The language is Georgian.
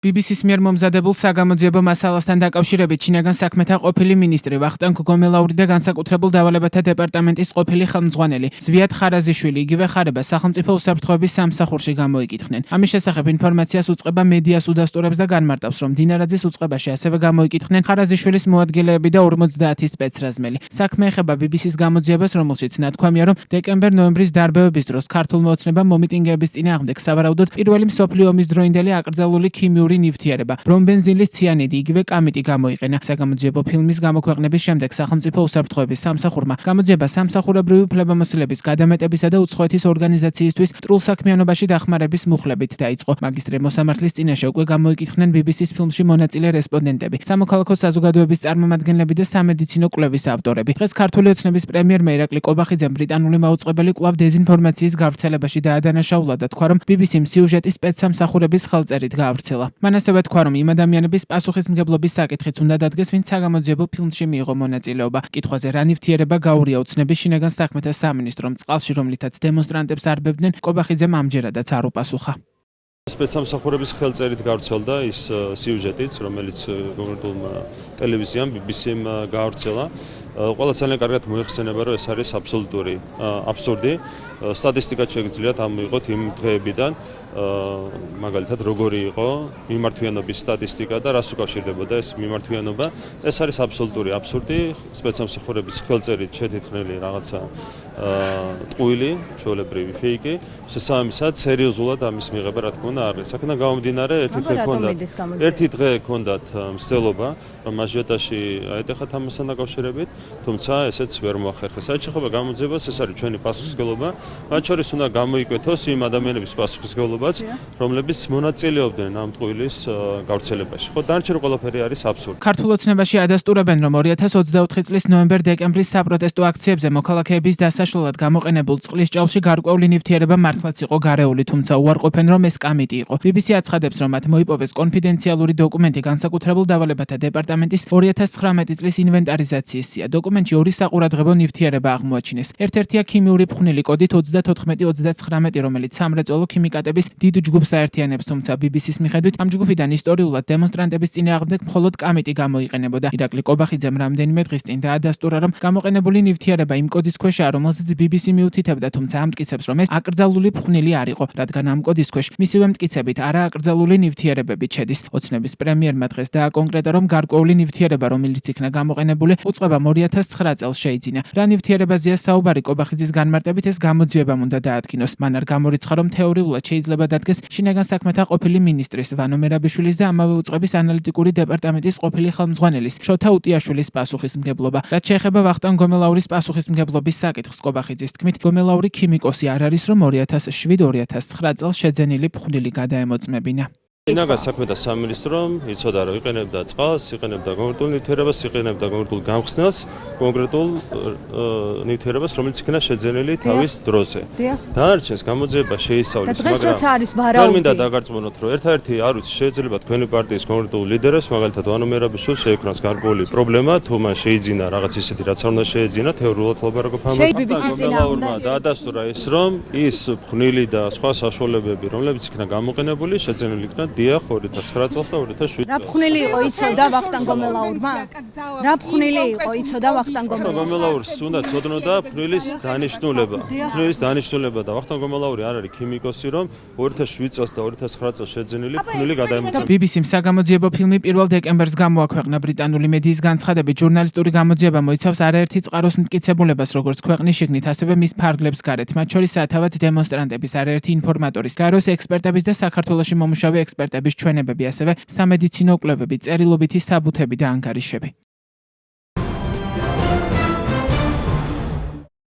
BBC-ს მიერ მომზადებულ საგამოძიებო მასალასთან დაკავშირებით შინაგან საქმეთა ყოფილი მინისტრი ვახტანგ გომელაური და განსაკუთრებულ დავალებათა დეპარტამენტის ყოფილი ხელმძღვანელი ზვიად ხარაზიშვილი იგივე ხარება სახელმწიფო უსაფრთხოების სამსახურში გამოიკითხნენ. ამის შესახებ ინფორმაციას უწყება მედიას უდასტურებს და განმარტავს, რომ დინარაძის უწყებაში ასევე გამოიკითხნენ ხარაზიშვილის მოადგილეები და 50 სპეცრაზმელი. საქმე ეხება BBC-ს გამოძიებას, რომელშიც ნათქვამია, რომ დეკემბერ-ნოემბრის დარბევების დროს ქართულმა ოცნებამ მომიტინგეების წინააღმდეგ სავარაუდოდ პირველი მსოფლიო ომის დროინდელი აკრძალული ქიმიური ნივთიერება, ბრომბენზილის ციანიდი იგივე კამიტი გამოიყენა. საგამოძიებო ფილმის გამოქვეყნების შემდეგ სახელმწიფო უსაფრთხოების სამსახურმა გამოძიება სამსახურებრივი უფლებამოსილების გადამეტებისა და უცხოეთის ორგანიზაციისთვის ტრულსაქმიანობაში დახმარების მუხლებით დაიწყო. მაგისტრე მოსამართლის წინაშე უკვე გამოიკითხნენ BBC-ს ფილმში მონაწილე რესპონდენტები, სამოქალაქო საზოგადოების წარმომადგენლები და სამედიცინო კვლევის ავტორები. დღეს ქართული ოცნების პრემიერმა ირაკლი კობახიძემ ბრიტანული მაუწყებელი კვლავ დეზინფორმაციის გავრცელებაში დაადანაშაულა და თქვა, რომ BBC-მ სიუჟეტი სპეცსამსახურების ხელწერით გაავრცელა. მან ასევე თქვა, რომ იმ ადამიანების პასუხისმგებლობის საკითხიც უნდა დადგეს, ვინც საგამოძიებო ფილმში მიიღო მონაწილეობა. კითხვაზე რა ნივთიერება გაურია ოცნების შინაგან საქმეთა სამინისტრომ წყალში, რომლითაც დემონსტრანტებს არბებდნენ, კობახიძემ ამჯერადაც არ უპასუხა. სპეცსამსახურების ხელწერით გავრცელდა ის სიუჟეტიც, რომელიც კონკრეტულმა ტელევიზიამ BBC-მ გაავრცელა. ყველა ძალიან კარგად მოიხსენება, რომ ეს არის აბსოლუტური აბსურდი. სტატისტიკად შეგიძლიათ ამოიღოთ იმ დღეებიდან, მაგალითად როგორი იყო მიმართვიანობის სტატისტიკა და რას უკავშირდებოდა ეს მიმართვიანობა. ეს არის აბსოლუტური აბსურდი. სპეცსამსახურების ხელწერით შეთითქმელი რაღაცა ტყუილი, ჩვეულებრივი ფეიკი. შესაბამისად, სერიოზულად ამის მიღება რა თქმა უნდა არ არის. აქედან გამომდინარე, ერთი დღე ჰქონდათ მცდელობა, რომ აჟიოტაჟი აეტეხათ ამასთან დაკავშირებით, თუმცა ესეც ვერ მოახერხეს. საერთოდ შეხება გამოძიებას, ეს არის ჩვენი პასუხისმგებლობა. მათ შორის უნდა გამოიკვეთოს იმ ადამიანების პასუხისმგებლობაც, რომლებიც მონაწილეობდნენ ამ ტყუილის გავრცელებაში. ხო, დანარჩენი ყველაფერი არის აბსურდი. ქართულ ოცნებაში ადასტურებენ, რომ 2024 წლის ნოემბერ-დეკემბრის საპროტესტო აქციებზე მოქალაქეების დასაშლელად გამოყენებულ წყლის ჭაობში გარკვეული ნივთიერება მართლაც იყო გარეული, თუმცა უარყოფენ, რომ ეს კამიტი იყო. BBC აცხადებს, რომ მათ მოიპოვეს კონფიდენციალური დოკუმენტი განსაკუთრებულ დავალებათა დეპარტამენტის 2019 წლის ინვენტარიზაციის სია. დოკუმენტში ორი საყურადღებო ნივთიერება აღმოაჩინეს. ერთ-ერთია ქიმიური ფხვნილი კოდით 34-39, რომელიც სამრეწველო ქიმიკატების დიდ ჯგუფს აერთიანებს, თუმცა BBC-ს მიხედვით ამ ჯგუფიდან ისტორიულად დემონსტრანტების წინააღმდეგ მხოლოდ კამიტი გამოიყენებოდა. ირაკლი კობახიძემ რამდენიმე დღის წინ დაადასტურა, რომ გამოყენებული ნივთიერება იმ კოდის ქვეშაა, რომელზეც BBC მიუთითებდა, თუმცა ამტკიცებს, რომ ეს აკრძალული ფხვნილი არ იყო, რადგან ამ კოდის ქვეშ მისივე მტკიცებით არააკრძალული ნივთიერებები ჩედის. ოცნების პრემიერმა დღეს დააკონკრეტა, რომ გარკვეული ნივთიერება, რომელიც იქნა გამოყენებული, უწყებამ 2009 წელს შეიძინა. რა ნივთიერებაზეა საუბარი? კობახიძის განმარტებით ეს გამოძიებამ უნდა დაადგინოს. მან არ გამორიცხა, რომ თეორიულად შეიძლება დადგეს შინაგან საქმეთა ყოფილი მინისტრის ვანო მერაბიშვილის და ამავე უწყების ანალიტიკური დეპარტამენტის ყოფილი ხელმძღვანელის შოთა უტიაშვილის პასუხისმგებლობა. რაც შეეხება ვახტანგ გომელაურის პასუხისმგებლობის საკითხს, კობახიძის თქმით, გომელაური ქიმიკოსი არ არის, რომ 2007-2009 წელს შეძენილი ფხვნილი გადაემოწმებინა. შინაგან საქმეთა სამინისტრომ იცოდა, რომ იყენებდა წყალს, იყენებდა კონკრეტულ ნივთიერებას, იყენებდა კონკრეტულ გამხსნელს, კონკრეტულ ნივთიერებას, რომელიც იქნა შეძენილი თავის დროზე. დანარჩენს გამოძიება შეისწავლის, მაგრამ არ მინდა დაგარწმუნოთ, რომ ერთ-ერთი არ ვიცი, შეიძლება თქვენი პარტიის კონკრეტულ ლიდერებს, მაგალითად ვანო მერაბიშვილს შეექმნას გარკვეული პრობლემა, თუ მან შეიძინა რაღაც ისეთი, რაც არ უნდა შეეძინა, თეორიულად ლაპარაკობ ამაზე. გომელაურმა დაადასტურა ის, რომ ის ფხვნილი და სხვა საშუალებები, რომლებიც იქნა გამოყენებული, შეძენილი იქნა დიახ 2009 წელს და 2007 წელს. რა ფხვნილი იყო იცოდა ვახტანგ გომელაურმა? რა ფხვნილი იყო იცოდა ვახტანგ გომელაურმა? გომელაურს უნდა ცოდნოდა ფხვნილის დანიშნულება. ფხვნილის დანიშნულება და ვახტანგ გომელაური არ არის ქიმიკოსი, რომ 2007 წელს და 2009 წელს შეძენილი ფხვნილი გადაემოწმება. BBC-მ საგამოძიებო ფილმი 1 დეკემბერს გამოაქვეყნა. ბრიტანული მედიის განცხადებით, ჟურნალისტური გამოძიება მოიცავს არაერთი წყაროს მტკიცებულებას, როგორც ქვეყნის შიგნით, ასევე მის ფარგლებს გარეთ, მათ შორის სათავად დემონსტრანტების, არაერთი ინფორმატორის, გაროს ექსპერტების და საქართველოში მომუშავე ექსპერტების ჩვენებები, ასევე სამედიცინო კვლევები, წერილობითი საბუთები და ანგარიშები.